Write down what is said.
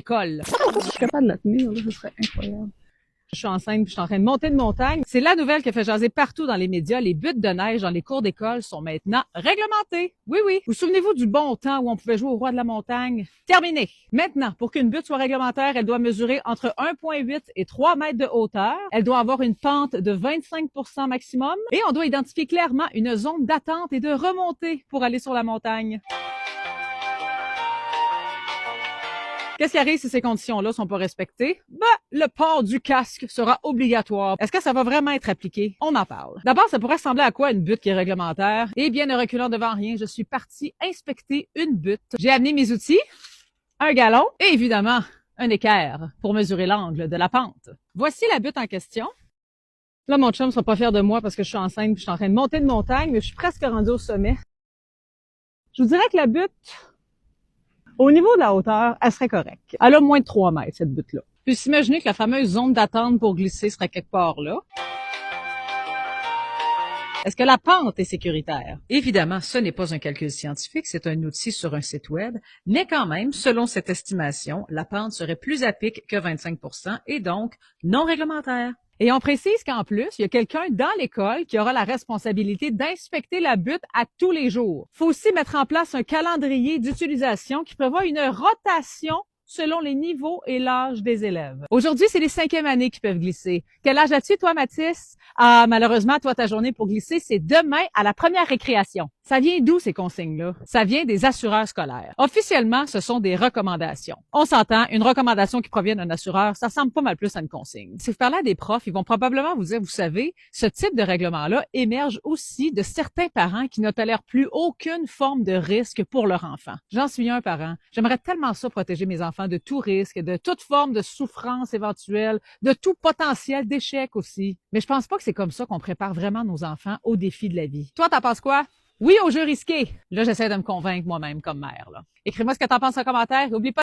École. Je suis capable de la tenir, là, ce serait incroyable. Je suis enceinte, puis je suis en train de monter de montagne. C'est la nouvelle qui fait jaser partout dans les médias. Les buttes de neige dans les cours d'école sont maintenant réglementées. Oui, oui. Vous souvenez-vous du bon temps où on pouvait jouer au roi de la montagne? Terminé. Maintenant, pour qu'une butte soit réglementaire, elle doit mesurer entre 1,8 et 3 mètres de hauteur. Elle doit avoir une pente de 25% maximum. Et on doit identifier clairement une zone d'attente et de remontée pour aller sur la montagne. Qu'est-ce qui arrive si ces conditions-là sont pas respectées? Le port du casque sera obligatoire. Est-ce que ça va vraiment être appliqué? On en parle. D'abord, ça pourrait ressembler à quoi une butte qui est réglementaire? Eh bien, ne reculant devant rien, je suis partie inspecter une butte. J'ai amené mes outils, un galon et évidemment un équerre pour mesurer l'angle de la pente. Voici la butte en question. Là, mon chum ne sera pas fier de moi parce que je suis enceinte et je suis en train de monter de montagne, mais je suis presque rendue au sommet. Je vous dirais que la butte, au niveau de la hauteur, elle serait correcte. Elle a moins de 3 mètres, cette butte-là. Puis s'imaginer que la fameuse zone d'attente pour glisser serait quelque part là. Est-ce que la pente est sécuritaire? Évidemment, ce n'est pas un calcul scientifique, c'est un outil sur un site web, mais quand même, selon cette estimation, la pente serait plus à pic que 25% et donc non réglementaire. Et on précise qu'en plus, il y a quelqu'un dans l'école qui aura la responsabilité d'inspecter la butte à tous les jours. Il faut aussi mettre en place un calendrier d'utilisation qui prévoit une rotation selon les niveaux et l'âge des élèves. Aujourd'hui, c'est les 5e années qui peuvent glisser. Quel âge as-tu, toi, Mathis? Ah, malheureusement, toi, ta journée pour glisser, c'est demain à la première récréation. Ça vient d'où, ces consignes-là? Ça vient des assureurs scolaires. Officiellement, ce sont des recommandations. On s'entend, une recommandation qui provient d'un assureur, ça ressemble pas mal plus à une consigne. Si vous parlez à des profs, ils vont probablement vous dire, vous savez, ce type de règlement-là émerge aussi de certains parents qui ne tolèrent plus aucune forme de risque pour leur enfant. J'en suis un parent. J'aimerais tellement ça protéger mes enfants de tout risque, de toute forme de souffrance éventuelle, de tout potentiel d'échec aussi. Mais je pense pas que c'est comme ça qu'on prépare vraiment nos enfants aux défis de la vie. Toi, t'en penses quoi? Oui, au jeu risqué. Là, j'essaie de me convaincre moi-même comme mère, là. Écris-moi ce que t'en penses en commentaire. Oublie pas